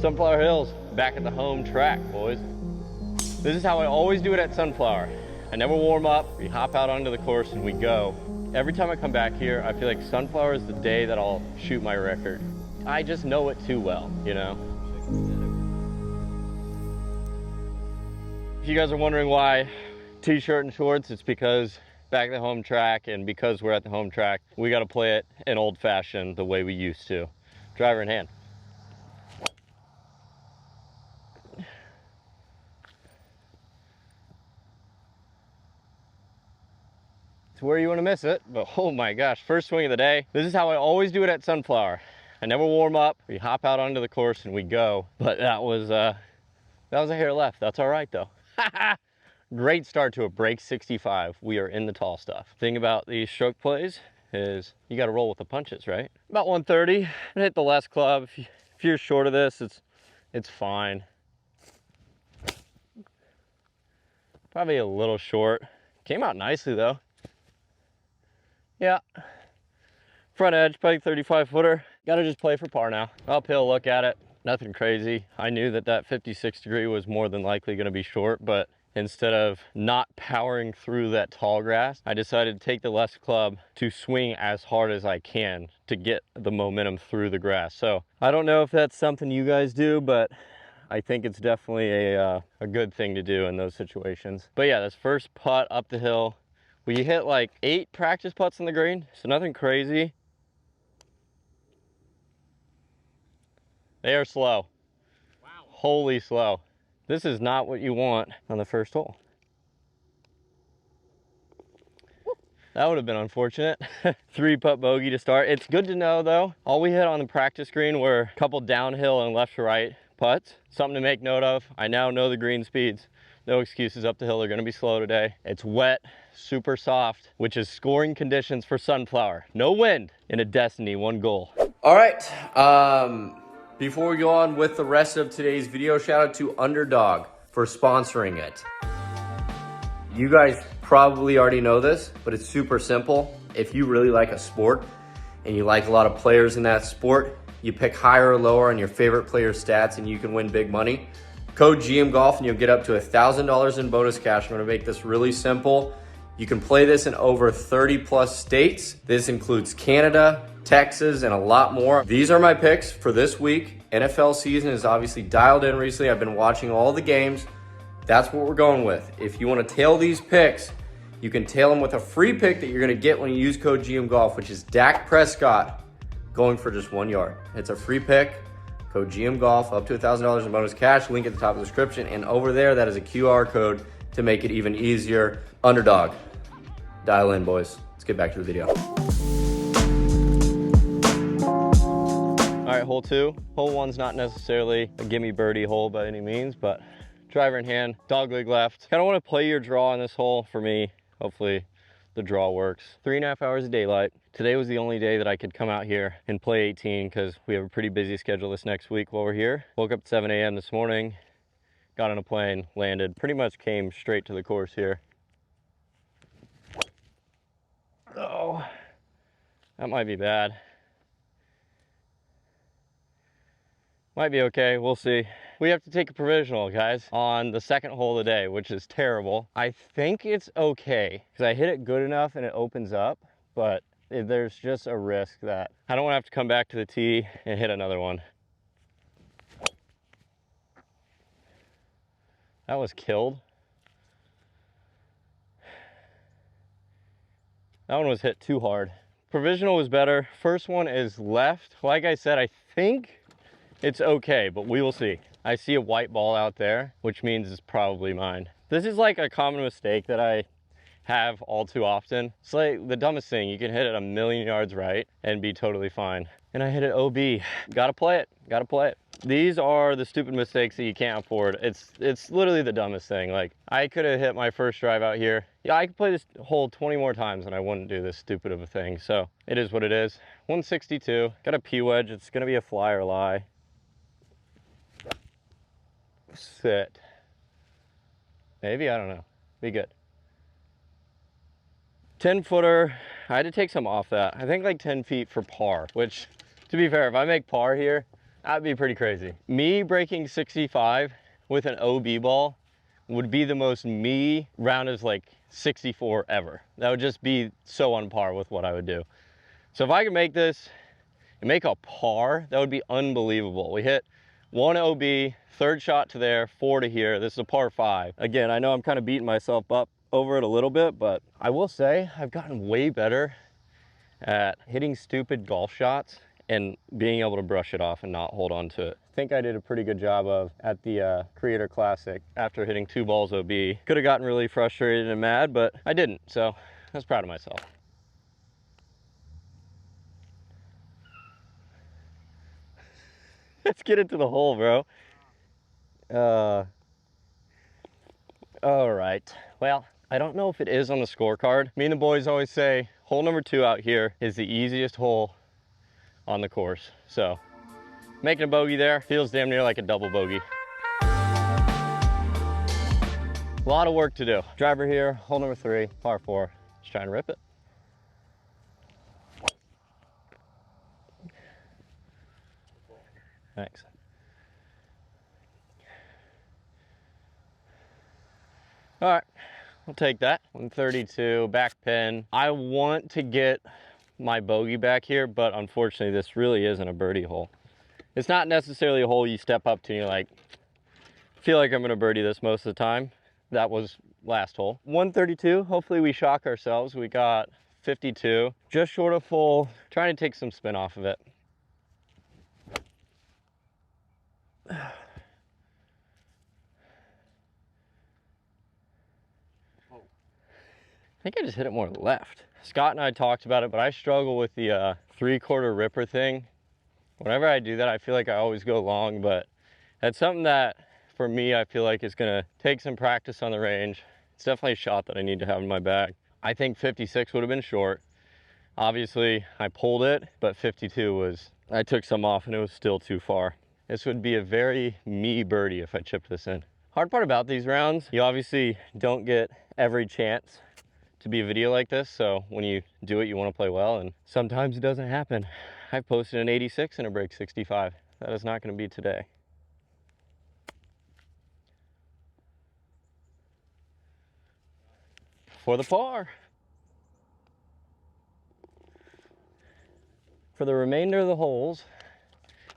Sunflower Hills, back at the home track, boys. This is how I always do it at Sunflower. I never warm up, we hop out onto the course and we go. Every time I come back here, I feel like Sunflower is the day that I'll shoot my record. I just know it too well, you know? If you guys are wondering why t-shirt and shorts, it's because back at the home track, and because we're at the home track, we gotta play it in old fashioned the way we used to. Driver in hand. It's where you want to miss it, but oh my gosh, first swing of the day. This is how I always do it at Sunflower. I never warm up, we hop out onto the course and we go. But that was a hair left. That's all right though. Great start to a break 65. We are in the tall stuff. Thing about these stroke plays is you got to roll with the punches, right? About 130, and hit the less club. If you're short of this, it's fine. Probably a little short. Came out nicely though. Yeah, front edge, probably 35 footer. Gotta just play for par now. Uphill look at it, nothing crazy. I knew that 56 degree was more than likely gonna be short, but instead of not powering through that tall grass, I decided to take the less club to swing as hard as I can to get the momentum through the grass. So I don't know if that's something you guys do, but I think it's definitely a good thing to do in those situations. But yeah, this first putt up the hill, we hit like 8 practice putts on the green, so nothing crazy. They are slow. Wow. Holy slow. This is not what you want on the first hole. That would have been unfortunate. 3-putt bogey to start. It's good to know though, all we hit on the practice green were a couple downhill and left to right putts. Something to make note of. I now know the green speeds. No excuses up the hill, they're gonna be slow today. It's wet, super soft, which is scoring conditions for Sunflower. No wind in a Destiny, 1 goal. All right, before we go on with the rest of today's video, shout out to Underdog for sponsoring it. You guys probably already know this, but it's super simple. If you really like a sport and you like a lot of players in that sport, you pick higher or lower on your favorite player's stats and you can win big money. Code GM Golf and you'll get up to $1,000 in bonus cash. I'm gonna make this really simple. You can play this in over 30 plus states. This includes Canada, Texas, and a lot more. These are my picks for this week. NFL season is obviously dialed in recently. I've been watching all the games. That's what we're going with. If you wanna tail these picks, you can tail them with a free pick that you're gonna get when you use code GM Golf, which is Dak Prescott going for just 1 yard. It's a free pick. Code GM Golf, up to $1,000 in bonus cash. Link at the top of the description. And over there, that is a QR code to make it even easier. Underdog. Dial in, boys. Let's get back to the video. All right, hole 2. Hole 1's not necessarily a gimme birdie hole by any means, but driver in hand, dogleg left. Kind of want to play your draw on this hole for me. Hopefully the draw works. 3.5 hours of daylight. Today was the only day that I could come out here and play 18 because we have a pretty busy schedule this next week while we're here. Woke up at 7 a.m. this morning, got on a plane, landed, pretty much came straight to the course here. Oh, that might be bad. Might be okay, we'll see. We have to take a provisional, guys, on the second hole of the day, which is terrible. I think it's okay, because I hit it good enough and it opens up, but there's just a risk that I don't want to have to come back to the tee and hit another one. That was killed. That one was hit too hard. Provisional was better. First one is left. Like I said, I think it's okay, but we will see. I see a white ball out there, which means it's probably mine. This is like a common mistake that I have all too often. It's like the dumbest thing. You can hit it a million yards right and be totally fine. And I hit it OB. Gotta play it, gotta play it. These are the stupid mistakes that you can't afford. It's literally the dumbest thing. Like, I could have hit my first drive out here. Yeah, I could play this hole 20 more times and I wouldn't do this stupid of a thing. So it is what it is. 162, got a P wedge. It's gonna be a fly or lie. Sit. Maybe, I don't know. Be good. 10 footer, I had to take some off that. I think like 10 feet for par, which, to be fair, if I make par here, That'd be pretty crazy. Me breaking 65 with an OB ball would be the most me round as like 64 ever. That would just be so on par with what I would do. So if I could make this and make a par, that would be unbelievable. We hit 1 OB, third shot to there, 4 to here. This is a par 5. Again, I know I'm kind of beating myself up over it a little bit, but I will say I've gotten way better at hitting stupid golf shots and being able to brush it off and not hold on to it. I think I did a pretty good job of at the Creator Classic after hitting 2 balls OB. Could have gotten really frustrated and mad, but I didn't, so I was proud of myself. Let's get into the hole, bro. All right, well, I don't know if it is on the scorecard. Me and the boys always say hole number 2 out here is the easiest hole on the course. So making a bogey there feels damn near like a double bogey. A lot of work to do. Driver here, hole number 3, par 4. Just trying to rip it. Thanks. All right, we'll take that. 132, back pin. I want to get my bogey back here, but unfortunately this really isn't a birdie hole. It's not necessarily a hole you step up to and you're like, feel like I'm gonna birdie this most of the time. That was last hole. 132, hopefully we shock ourselves. We got 52, just short of full, trying to take some spin off of it. I think I just hit it more left. Scott and I talked about it, but I struggle with the 3/4 ripper thing. Whenever I do that, I feel like I always go long, but that's something that for me, I feel like is gonna take some practice on the range. It's definitely a shot that I need to have in my bag. I think 56 would have been short. Obviously, I pulled it, but 52 was, I took some off and it was still too far. This would be a very me birdie if I chipped this in. Hard part about these rounds, you obviously don't get every chance to be a video like this, so when you do it, you want to play well, and sometimes it doesn't happen. I've posted an 86 and a break 65. That is not going to be today. For the par. For the remainder of the holes,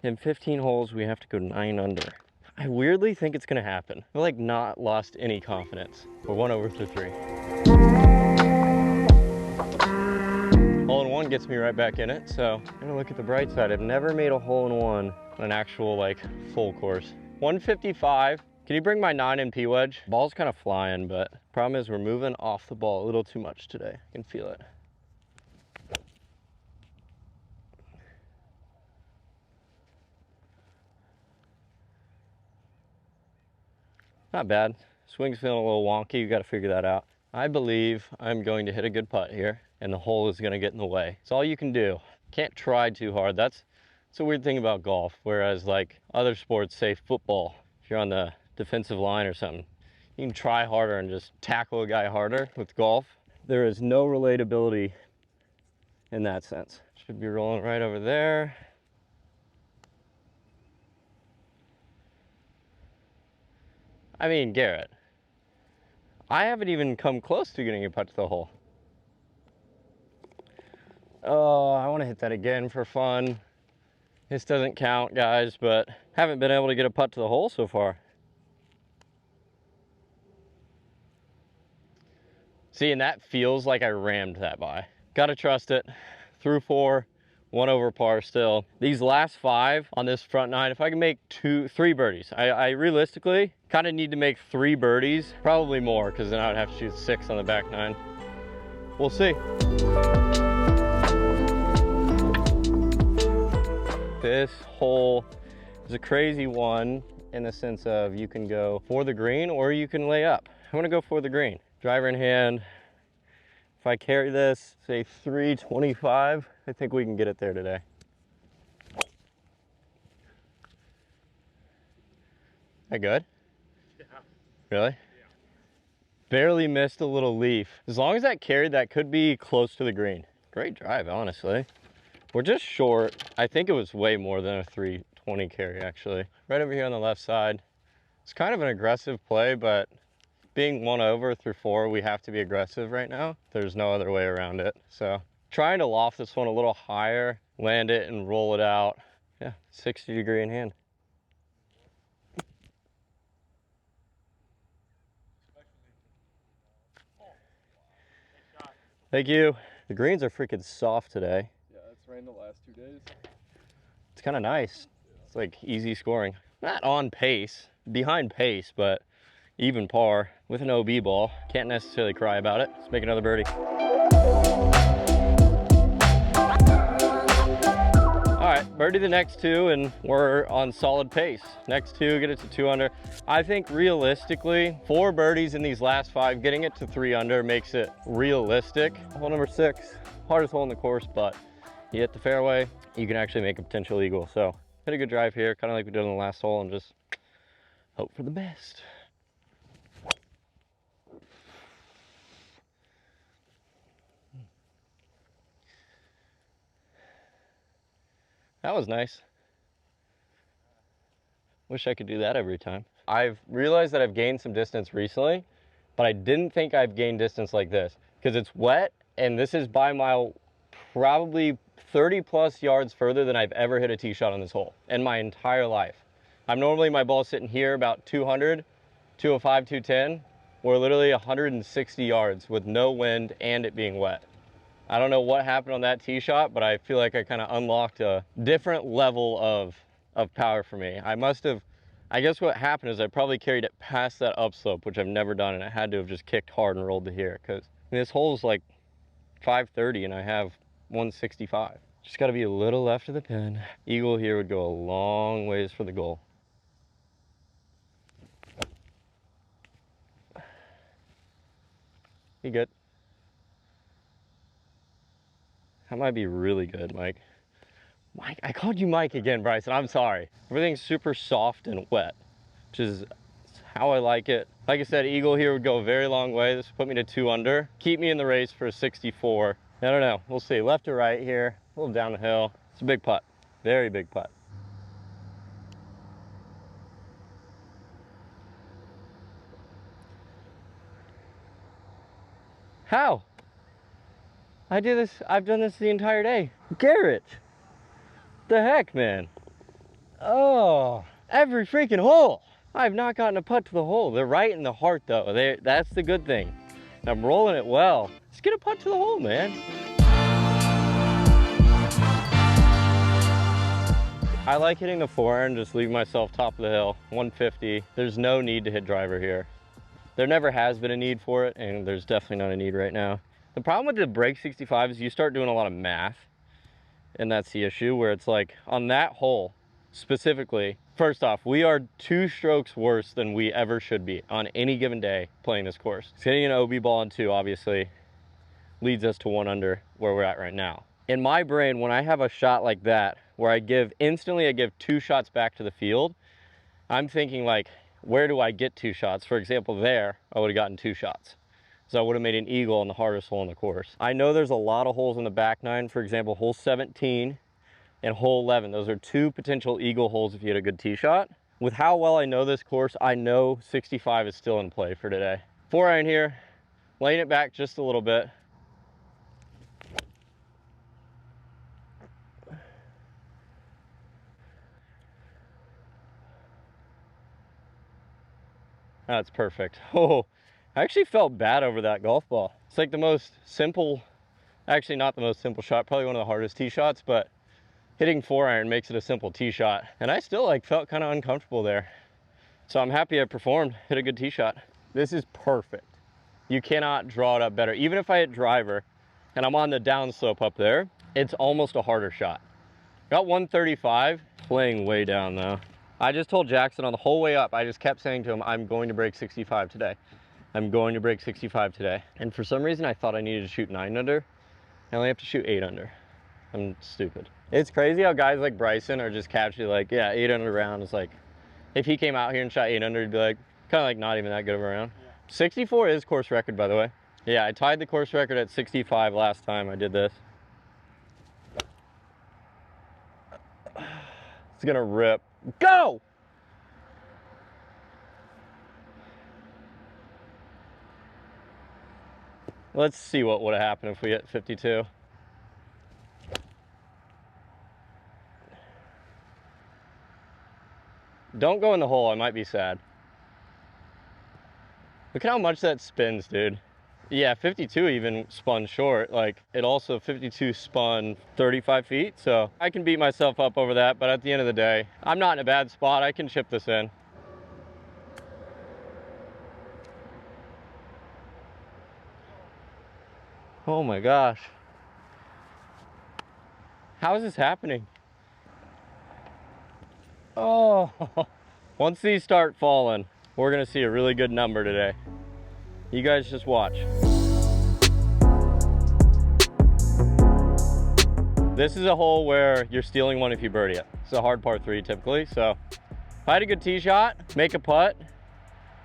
in 15 holes, we have to go 9 under. I weirdly think it's gonna happen. I've like not lost any confidence. We're 1 over through 3. Hole-in-one gets me right back in it, so I'm gonna look at the bright side. I've never made a hole-in-one on an actual like full course. 155. Can you bring my 9MP wedge? Ball's kind of flying, but problem is we're moving off the ball a little too much today. I can feel it. Not bad. Swing's feeling a little wonky. You got to figure that out. I believe I'm going to hit a good putt here, and the hole is going to get in the way. It's all you can do. Can't try too hard. That's a weird thing about golf. Whereas like other sports, say football, if you're on the defensive line or something, you can try harder and just tackle a guy harder. With golf, there is no relatability in that sense. Should be rolling right over there. I mean, Garrett, I haven't even come close to getting a putt to the hole. Oh, I want to hit that again for fun. This doesn't count, guys, but haven't been able to get a putt to the hole so far. See, and that feels like I rammed that by. Gotta trust it. Through 4, 1 over par still. These last 5 on this front 9, if I can make 3 birdies, I realistically kind of need to make 3 birdies, probably more, because then I would have to shoot 6 on the back 9. We'll see. This hole is a crazy one in the sense of you can go for the green or you can lay up. I'm gonna go for the green. Driver in hand. If I carry this, say 325, I think we can get it there today. That good? Yeah. Really? Yeah. Barely missed a little leaf. As long as that carried, that could be close to the green. Great drive, honestly. We're just short. I think it was way more than a 325. 20 carry actually. Right over here on the left side. It's kind of an aggressive play, but being 1 over through 4, we have to be aggressive right now. There's no other way around it. So trying to loft this one a little higher, land it and roll it out. Yeah, 60 degree in hand. Thank you. The greens are freaking soft today. Yeah, it's rained the last 2 days. It's kind of nice. It's like easy scoring. Not on pace, behind pace, but even par with an OB ball. Can't necessarily cry about it. Let's make another birdie. All right, birdie the next 2 and we're on solid pace. Next 2, get it to 2 under. I think realistically, 4 birdies in these last 5, getting it to 3 under makes it realistic. Hole number 6, hardest hole in the course, but you hit the fairway, you can actually make a potential eagle. So hit a good drive here, kind of like we did on the last hole, and just hope for the best. That was nice. Wish I could do that every time. I've realized that I've gained some distance recently, but I didn't think I've gained distance like this because it's wet, and this is by mile probably 30 plus yards further than I've ever hit a tee shot on this hole in my entire life. I'm normally, my ball's sitting here about 200, 205, 210. We're literally 160 yards with no wind and it being wet. I don't know what happened on that tee shot, but I feel like I kind of unlocked a different level of power for me. I guess what happened is I probably carried it past that upslope, which I've never done, and I had to have just kicked hard and rolled to here, because this hole is like 530 and I have 165. Just got to be a little left of the pin. Eagle here would go a long ways for the goal. You good? That might be really good, Mike. Mike, I called you Mike again, Bryson. I'm sorry. Everything's super soft and wet, which is how I like it. Like I said, eagle here would go a very long way. This would put me to 2 under. Keep me in the race for a 64. I don't know. We'll see. Left to right here, a little down the hill. It's a big putt. Very big putt. How? I've done this the entire day. Garrett, the heck, man. Oh, every freaking hole. I've not gotten a putt to the hole. They're right in the heart though. That's the good thing. I'm rolling it well. Let's get a putt to the hole, man. I like hitting the 4-iron, just leave myself top of the hill, 150. There's no need to hit driver here. There never has been a need for it, and there's definitely not a need right now. The problem with the break 65 is you start doing a lot of math, and that's the issue, where it's like on that hole specifically, first off, we are 2 strokes worse than we ever should be on any given day playing this course. Hitting an OB ball in 2 obviously leads us to 1 under where we're at right now. In my brain, when I have a shot like that, where I give 2 shots back to the field, I'm thinking like, where do I get 2 shots? For example, there, I would have gotten 2 shots. So I would have made an eagle on the hardest hole on the course. I know there's a lot of holes in the back 9. For example, hole 17 and hole 11. Those are 2 potential eagle holes if you hit a good tee shot. With how well I know this course, I know 65 is still in play for today. 4-iron here, laying it back just a little bit. That's perfect. Oh, I actually felt bad over that golf ball. It's like the most simple, actually not the most simple shot, probably one of the hardest tee shots, but hitting 4-iron makes it a simple tee shot. And I still felt kind of uncomfortable there. So I'm happy I performed, hit a good tee shot. This is perfect. You cannot draw it up better. Even if I hit driver and I'm on the downslope up there, it's almost a harder shot. Got 135, playing way down though. I just told Jackson on the whole way up, I just kept saying to him, I'm going to break 65 today. I'm going to break 65 today. And for some reason, I thought I needed to shoot 9 under. I only have to shoot 8 under. I'm stupid. It's crazy how guys like Bryson are just casually like, yeah, 8 under round is like, if he came out here and shot 8 under, he'd be like, kind of like not even that good of a round. Yeah. 64 is course record, by the way. Yeah, I tied the course record at 65 last time I did this. It's gonna rip. Go! Let's see what would have happened if we hit 52. Don't go in the hole, I might be sad. Look at how much that spins, dude. Yeah, 52 even spun short. Like, it also 52 spun 35 feet, so I can beat myself up over that, but at the end of the day, I'm not in a bad spot. I can chip this in. Oh my gosh. How is this happening? Oh, once these start falling, we're gonna see a really good number today. You guys just watch. This is a hole where you're stealing one if you birdie it. It's a hard par 3 typically, so if I had a good tee shot, make a putt,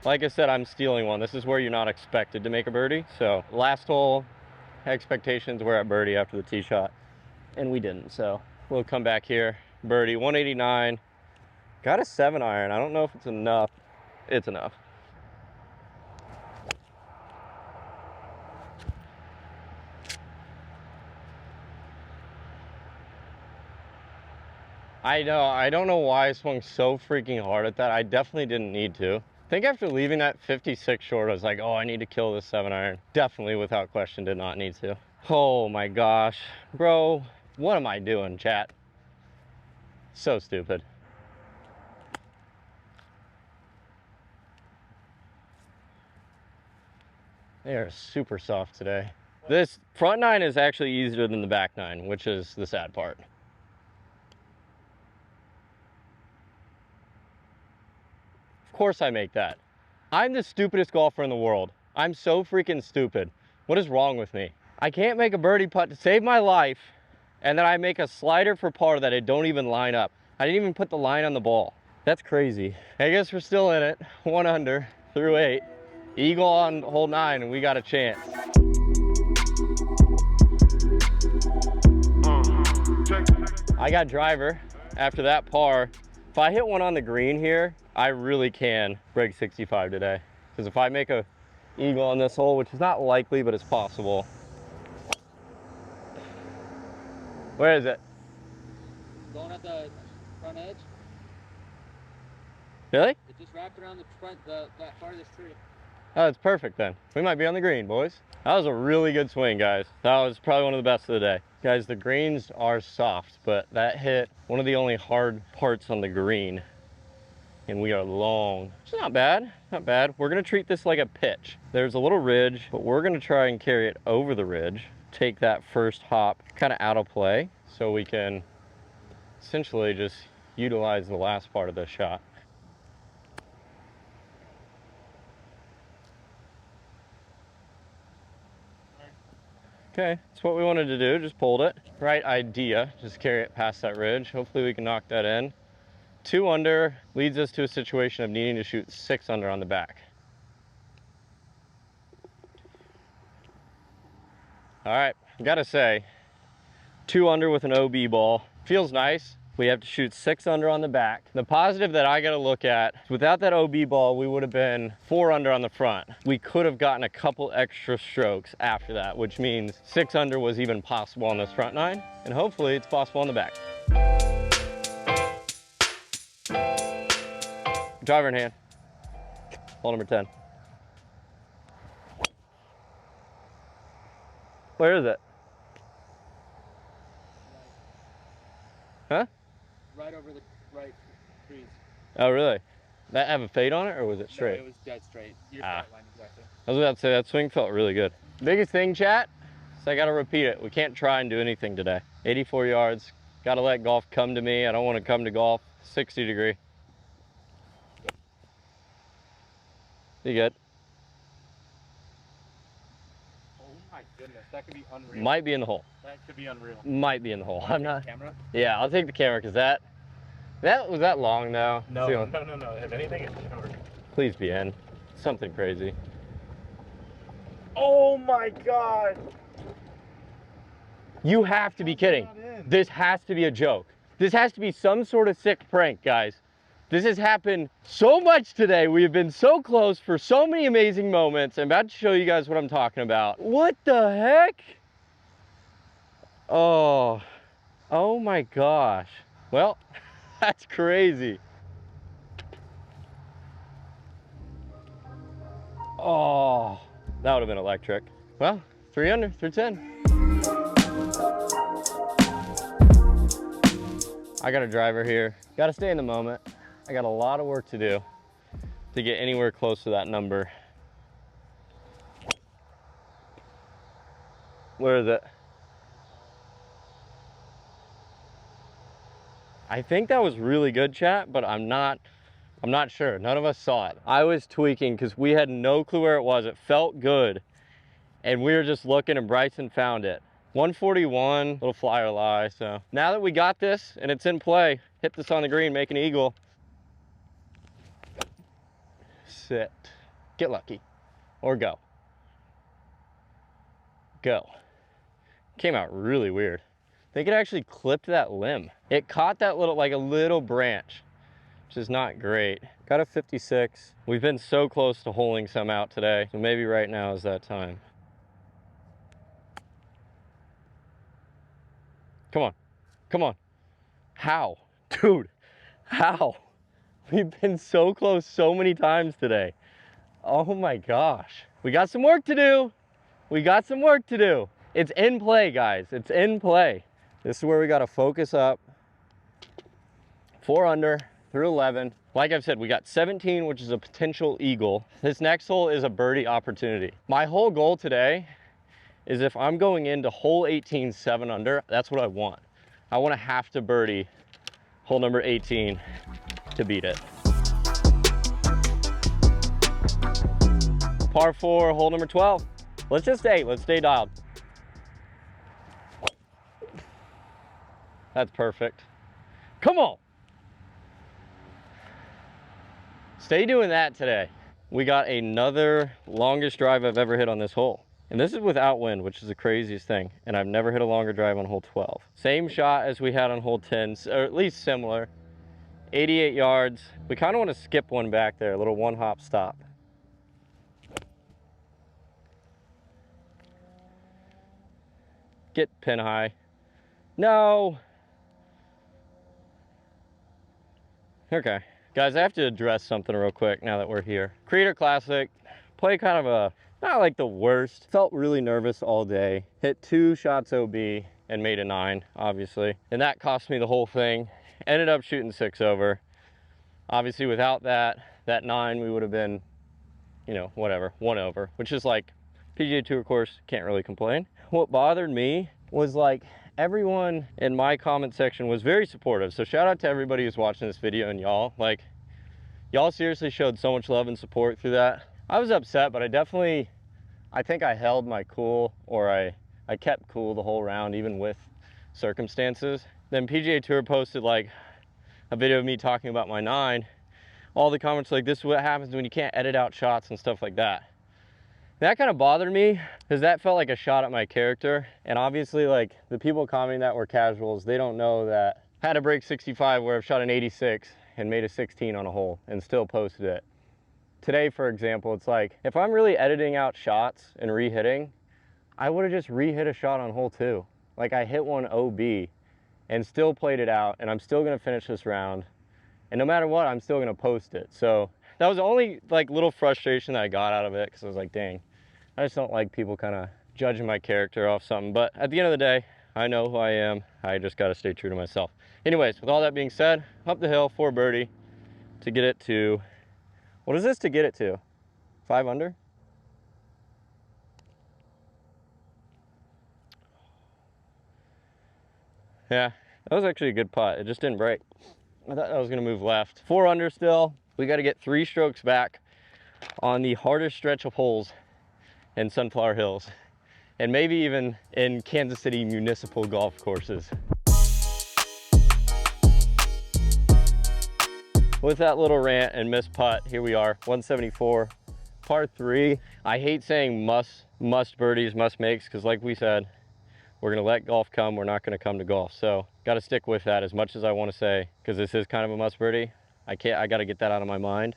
like I said, I'm stealing one. This is where you're not expected to make a birdie. So last hole, expectations were at birdie after the tee shot, and we didn't. So we'll come back here, birdie, 189. Got a 7-iron. I don't know if it's enough. It's enough. I know, I don't know why I swung so freaking hard at that. I definitely didn't need to. I think after leaving that 56 short, I was like, oh, I need to kill this 7-iron. Definitely, without question, did not need to. Oh my gosh. Bro, what am I doing, chat? So stupid. They are super soft today. This front 9 is actually easier than the back 9, which is the sad part. Of course I make that. I'm the stupidest golfer in the world. I'm so freaking stupid. What is wrong with me? I can't make a birdie putt to save my life, and then I make a slider for par that I don't even line up. I didn't even put the line on the ball. That's crazy. I guess we're still in it. 1 under through 8. Eagle on hole 9, and we got a chance. I got driver after that par. If I hit one on the green here, I really can break 65 today. Because if I make a eagle on this hole, which is not likely, but it's possible. Where is it? Going at the front edge. Really? It just wrapped around the front, that farthest tree. Oh, it's perfect then. We might be on the green, boys. That was a really good swing, guys. That was probably one of the best of the day. Guys, the greens are soft, but that hit one of the only hard parts on the green. And we are long. It's not bad, not bad. We're gonna treat this like a pitch. There's a little ridge, but we're gonna try and carry it over the ridge. Take that first hop kind of out of play so we can essentially just utilize the last part of the shot. Okay, that's what we wanted to do, just pulled it. Right idea, just carry it past that ridge. Hopefully we can knock that in. 2 under leads us to a situation of needing to shoot 6 under on the back. All right, gotta say, 2 under with an OB ball feels nice. We have to shoot 6 under on the back. The positive that I gotta look at, without that OB ball, we would have been 4 under on the front. We could have gotten a couple extra strokes after that, which means 6 under was even possible on this front 9, and hopefully it's possible on the back. Driver in hand. Hole number 10. Where is it? Huh? Right over the right trees. Oh, really? That have a fade on it, or was it straight? No, it was dead straight. Your Ah. sight line, exactly. I was about to say, that swing felt really good. Biggest thing, chat, is I gotta repeat it. We can't try and do anything today. 84 yards. Gotta let golf come to me. I don't want to come to golf. 60 degree. You good? Oh my goodness, that could be unreal. Might be in the hole. That could be unreal. Might be in the hole. I'm not. Camera? Yeah, I'll take the camera because that was that long though. No, See, no. If anything, it's short. Please be in. Something crazy. Oh my god! You have to be kidding. This has to be a joke. This has to be some sort of sick prank, guys. This has happened so much today. We have been so close for so many amazing moments. I'm about to show you guys what I'm talking about. What the heck? Oh my gosh. Well, that's crazy. Oh, that would have been electric. Well, 3 under, 310. I got a driver here. Got to stay in the moment. I got a lot of work to do to get anywhere close to that number. Where is it? I think that was really good, chat, but I'm not sure. None of us saw it. I was tweaking because we had no clue where it was. It felt good. And we were just looking and Bryson found it. 141, little flyer lie. So now that we got this and it's in play, hit this on the green, make an eagle. Sit, get lucky, or go. Go. Came out really weird. I think it actually clipped that limb. It caught that little, like a little branch, which is not great. Got a 56. We've been so close to holing some out today, so maybe right now is that time. Come on, come on. How? Dude, how? We've been so close so many times today. Oh my gosh. We got some work to do. We got some work to do. It's in play, guys. It's in play. This is where we got to focus up. 4 under through 11. Like I've said, we got 17, which is a potential eagle. This next hole is a birdie opportunity. My whole goal today is if I'm going into hole 18, 7 under, that's what I want. I want to have to birdie hole number 18 to beat it. Par 4, hole number 12. Let's stay dialed. That's perfect. Come on. Stay doing that today. We got another longest drive I've ever hit on this hole. And this is without wind, which is the craziest thing. And I've never hit a longer drive on hole 12. Same shot as we had on hole 10, or at least similar. 88 yards. We kind of want to skip one back there, a little one hop stop. Get pin high. No. Okay. Guys, I have to address something real quick now that we're here. Creator Classic, play kind of a, not like the worst. Felt really nervous all day. Hit 2 shots OB and made a 9, obviously. And that cost me the whole thing. Ended up shooting 6 over. Obviously, without that 9, we would have been, you know, whatever, 1 over, which is like PGA Tour course, can't really complain. What bothered me was like everyone in my comment section was very supportive. So shout out to everybody who's watching this video and y'all. Like, y'all seriously showed so much love and support through that. I was upset, but I think I held my cool, or I kept cool the whole round, even with circumstances. Then PGA Tour posted like a video of me talking about my 9. All the comments like, this is what happens when you can't edit out shots and stuff like that. That kind of bothered me because that felt like a shot at my character. And obviously, like, the people commenting that were casuals, they don't know that I had a break 65 where I've shot an 86 and made a 16 on a hole and still posted it. Today, for example, it's like, if I'm really editing out shots and re-hitting, I would have just re-hit a shot on hole 2. Like, I hit one OB and still played it out, and I'm still gonna finish this round. And no matter what, I'm still gonna post it. So that was the only like little frustration that I got out of it, because I was like, dang, I just don't like people kind of judging my character off something. But at the end of the day, I know who I am. I just got to stay true to myself. Anyways, with all that being said, up the hill, 4 birdie to get it to, what is this to get it to? 5 under? Yeah, that was actually a good putt. It just didn't break. I thought I was going to move left. 4 under still. We got to get 3 strokes back on the hardest stretch of holes in Sunflower Hills, and maybe even in Kansas City municipal golf courses. With that little rant and missed putt, here we are, 174, par 3. I hate saying must birdies, must makes, because like we said, We're gonna let golf come. We're not gonna come to golf. So gotta stick with that as much as I wanna say, because this is kind of a must birdie. I gotta get that out of my mind.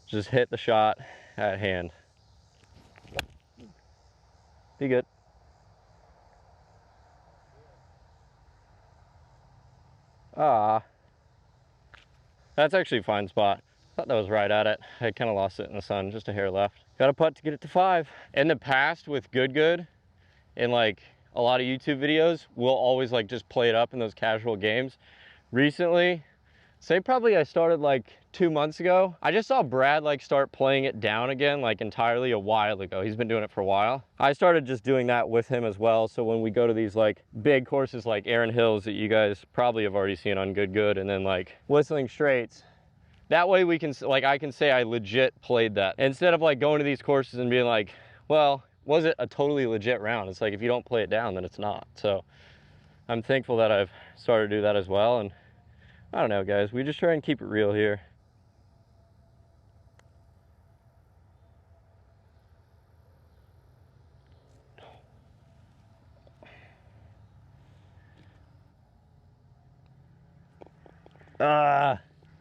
Just hit the shot at hand. Be good. Ah, that's actually a fine spot. Thought that was right at it. I kind of lost it in the sun, just a hair left. Got a putt to get it to 5. In the past with Good, in like a lot of YouTube videos, we'll always like just play it up in those casual games. Recently, say probably I started like 2 months ago, I just saw Brad like start playing it down again like entirely a while ago. He's been doing it for a while. I started just doing that with him as well. So when we go to these like big courses like Erin Hills that you guys probably have already seen on Good, and then like Whistling Straits, that way we can, like, I can say I legit played that. Instead of like going to these courses and being like, well, was it a totally legit round? It's like, if you don't play it down, then it's not. So I'm thankful that I've started to do that as well. And I don't know, guys, we just try and keep it real here.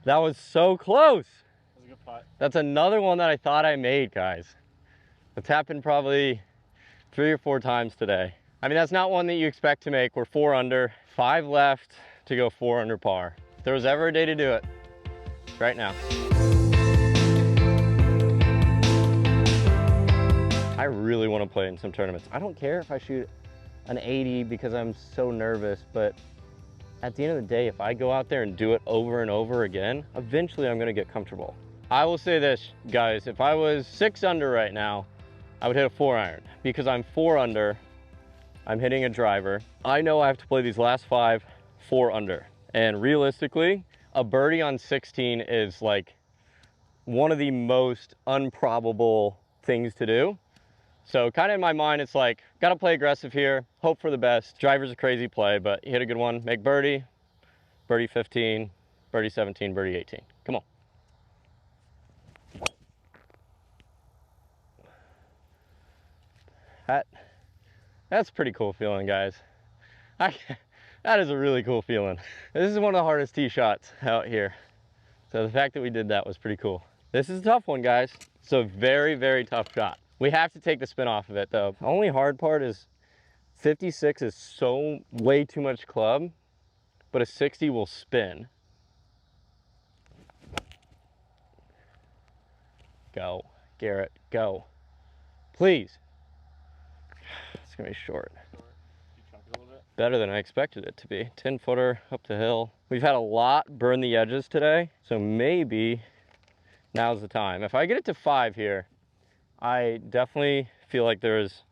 That was so close. That was a good putt. That's another one that I thought I made, guys. It's happened probably 3 or 4 times today. I mean, that's not one that you expect to make. We're 4 under, 5 left to go 4 under par. If there was ever a day to do it, it's right now. I really want to play in some tournaments. I don't care if I shoot an 80 because I'm so nervous, but at the end of the day, if I go out there and do it over and over again, eventually I'm gonna get comfortable. I will say this, guys, if I was 6 under right now, I would hit a 4 iron. Because I'm 4 under, I'm hitting a driver. I know I have to play these last 5, 4 under. And realistically, a birdie on 16 is like one of the most improbable things to do. So kind of in my mind, it's like, gotta play aggressive here, hope for the best. Driver's a crazy play, but you hit a good one, make birdie, birdie 15, birdie 17, birdie 18. Come on. That's a pretty cool feeling, guys. That is a really cool feeling. This is one of the hardest tee shots out here. So the fact that we did that was pretty cool. This is a tough one, guys. It's a very, very tough shot. We have to take the spin off of it though. The only hard part is 56 is so way too much club, but a 60 will spin. Go, Garrett, go. Please. It's gonna be short. You chunk it a little bit. Better than I expected it to be. 10-footer up the hill. We've had a lot burn the edges today, so maybe now's the time. If I get it to 5 here, I definitely feel like there's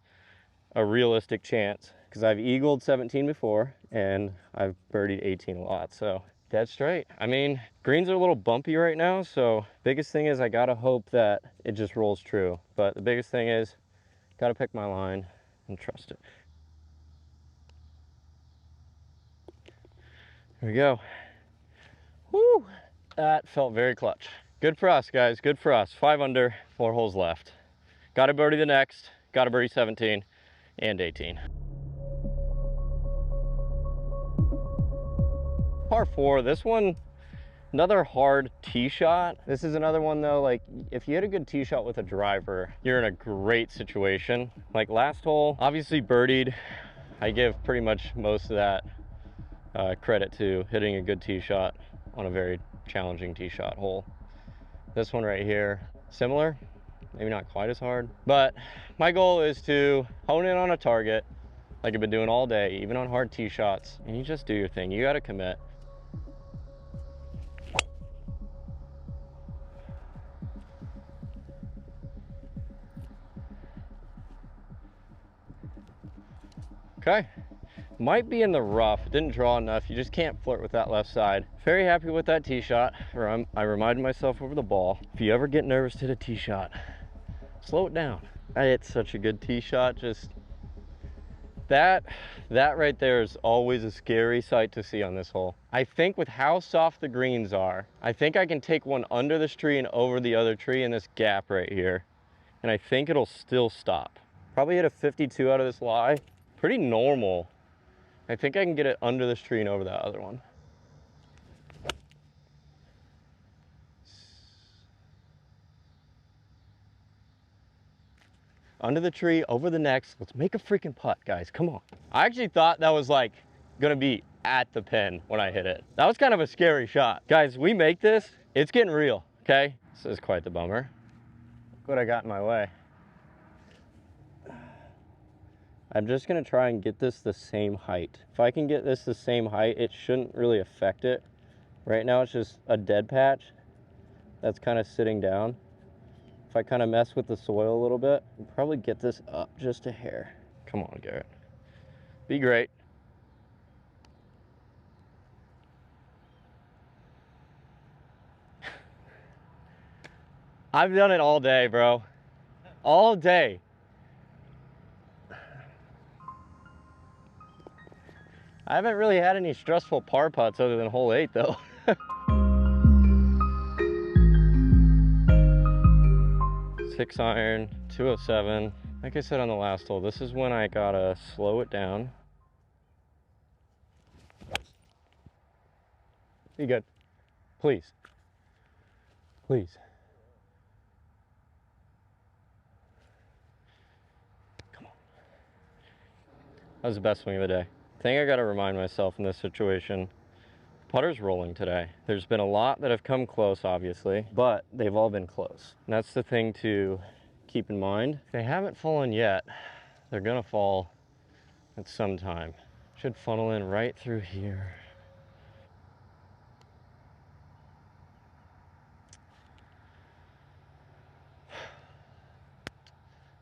a realistic chance because I've eagled 17 before and I've birdied 18 a lot, so dead straight. I mean, greens are a little bumpy right now, so biggest thing is I gotta hope that it just rolls true. But the biggest thing is gotta pick my line and trust it. Here we go. Woo! That felt very clutch. Good for us, guys, good for us. 5 under, 4 holes left. Got to birdie the next, got to birdie 17 and 18. Par 4, this one, another hard tee shot. This is another one though, like if you hit a good tee shot with a driver, you're in a great situation. Like last hole, obviously birdied. I give pretty much most of that credit to hitting a good tee shot on a very challenging tee shot hole. This one right here, similar. Maybe not quite as hard, but my goal is to hone in on a target like I've been doing all day, even on hard tee shots, and you just do your thing. You got to commit. Okay, might be in the rough. Didn't draw enough. You just can't flirt with that left side. Very happy with that tee shot. I reminded myself over the ball, if you ever get nervous to hit a tee shot, slow it down. It's such a good tee shot. Just that right there is always a scary sight to see on this hole. I think with how soft the greens are, I think I can take one under this tree and over the other tree in this gap right here, and I think it'll still stop. Probably hit a 52 out of this lie. pretty normal. I think I can get it under this tree and over that other one. Under the tree, over the next. Let's make a freaking putt, guys. Come on. I actually thought that was like gonna be at the pin when I hit it. That was kind of a scary shot. Guys, we make this, it's getting real, okay? This is quite the bummer. Look what I got in my way. I'm just gonna try and get this the same height. If I can get this the same height, it shouldn't really affect it. Right now it's just a dead patch that's kind of sitting down. If I kind of mess with the soil a little bit, I'll probably get this up just a hair. Come on, Garrett. Be great. I've done it all day, bro. All day. I haven't really had any stressful par putts other than hole 8 though. Six iron, 207. Like I said on the last hole, this is when I gotta slow it down. Be good. Please. Please. Come on. That was the best swing of the day. I think I gotta remind myself in this situation, putter's rolling today. There's been a lot that have come close, obviously, but they've all been close. And that's the thing to keep in mind. If they haven't fallen yet, they're gonna fall at some time. Should funnel in right through here.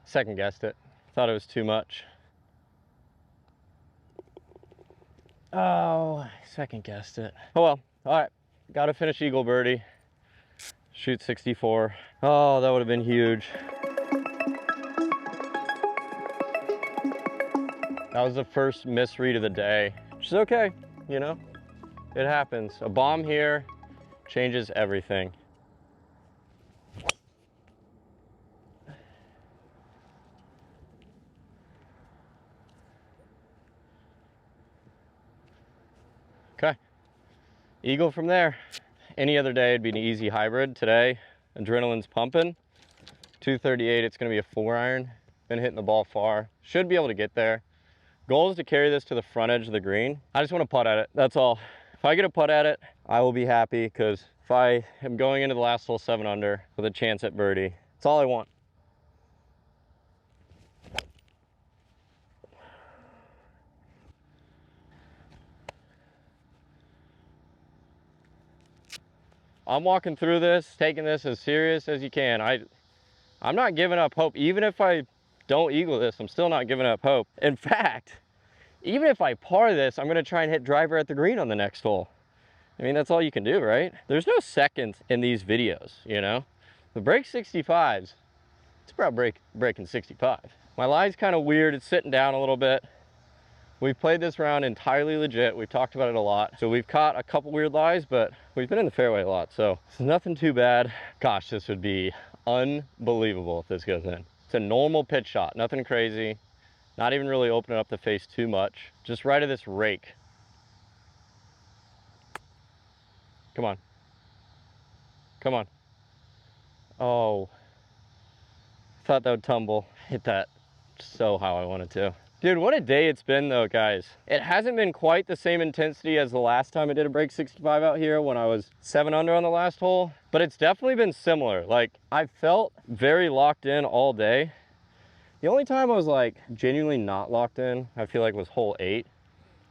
Second guessed it. Thought it was too much. Oh, I second guessed it. Oh well, all right. Gotta finish eagle birdie. Shoot 64. Oh, that would have been huge. That was the first misread of the day, which is okay, you know? It happens. A bomb here changes everything. Okay, eagle from there. Any other day it'd be an easy hybrid. Today, adrenaline's pumping. 238, it's gonna be a 4-iron. Been hitting the ball far. Should be able to get there. Goal is to carry this to the front edge of the green. I just wanna putt at it, that's all. If I get a putt at it, I will be happy, because if I am going into the last hole 7 under with a chance at birdie, that's all I want. I'm walking through this, taking this as serious as you can. I'm not giving up hope. Even if I don't eagle this, I'm still not giving up hope. In fact, even if I par this, I'm gonna try and hit driver at the green on the next hole. I mean, that's all you can do, right? There's no seconds in these videos, you know? The break 65s, it's about breaking 65. My lie's kind of weird, it's sitting down a little bit. We've played this round entirely legit. We've talked about it a lot. So we've caught a couple weird lies, but we've been in the fairway a lot. So it's nothing too bad. Gosh, this would be unbelievable if this goes in. It's a normal pitch shot, nothing crazy. Not even really opening up the face too much. Just right of this rake. Come on. Come on. Oh. Thought that would tumble. Hit that so how I wanted to. Dude, what a day it's been though, guys. It hasn't been quite the same intensity as the last time I did a break 65 out here when I was 7 under on the last hole, but it's definitely been similar. Like, I felt very locked in all day. The only time I was like genuinely not locked in, I feel like was hole 8,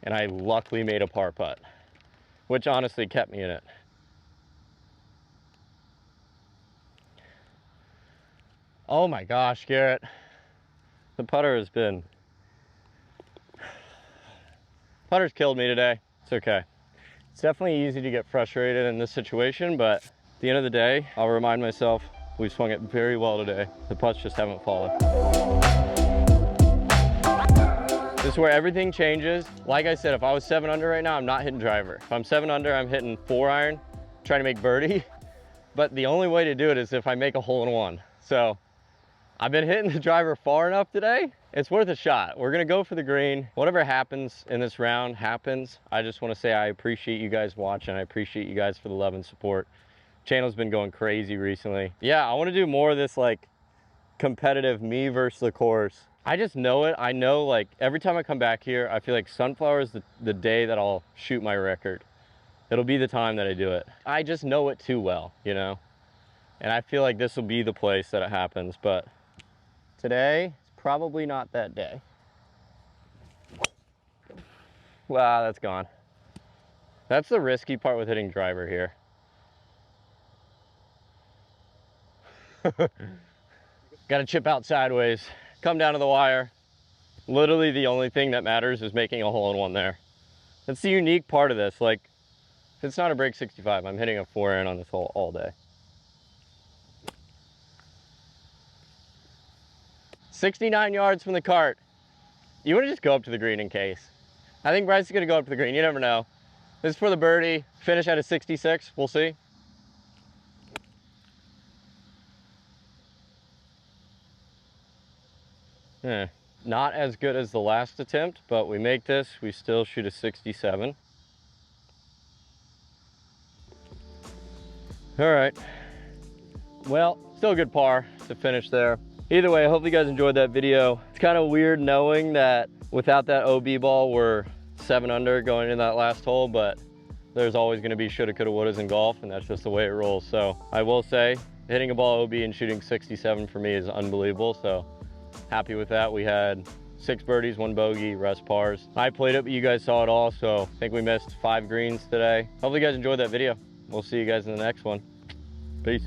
and I luckily made a par putt, which honestly kept me in it. Oh my gosh, Garrett. The putter has been... Putter's killed me today. It's okay. It's definitely easy to get frustrated in this situation, but at the end of the day, I'll remind myself we swung it very well today. The putts just haven't fallen. This is where everything changes. Like I said, if I was 7 under right now, I'm not hitting driver. If I'm 7 under, I'm hitting 4-iron, trying to make birdie. But the only way to do it is if I make a hole-in-one. So I've been hitting the driver far enough today it's worth a shot. We're gonna go for the green. Whatever happens in this round happens. I just wanna say I appreciate you guys watching. I appreciate you guys for the love and support. Channel's been going crazy recently. Yeah, I wanna do more of this like competitive me versus the course. I just know it. I know like every time I come back here, I feel like Sunflower is the day that I'll shoot my record. It'll be the time that I do it. I just know it too well, you know? And I feel like this will be the place that it happens, but today, probably not that day. Wow, that's gone. That's the risky part with hitting driver here. Got to chip out sideways, come down to the wire. Literally the only thing that matters is making a hole in one there. That's the unique part of this. Like, if it's not a break 65, I'm hitting a 4-iron on this hole all day. 69 yards from the cart. You want to just go up to the green in case. I think Bryce is going to go up to the green. You never know. This is for the birdie. Finish at a 66. We'll see. Not as good as the last attempt, but we make this. We still shoot a 67. All right. Well, still a good par to finish there. Either way, I hope you guys enjoyed that video. It's kind of weird knowing that without that OB ball, we're 7 under going in that last hole, but there's always going to be shoulda, coulda, wouldas in golf, and that's just the way it rolls. So I will say, hitting a ball OB and shooting 67 for me is unbelievable. So happy with that. We had 6 birdies, 1 bogey, rest pars. I played it, but you guys saw it all. So I think we missed 5 greens today. Hopefully you guys enjoyed that video. We'll see you guys in the next one. Peace.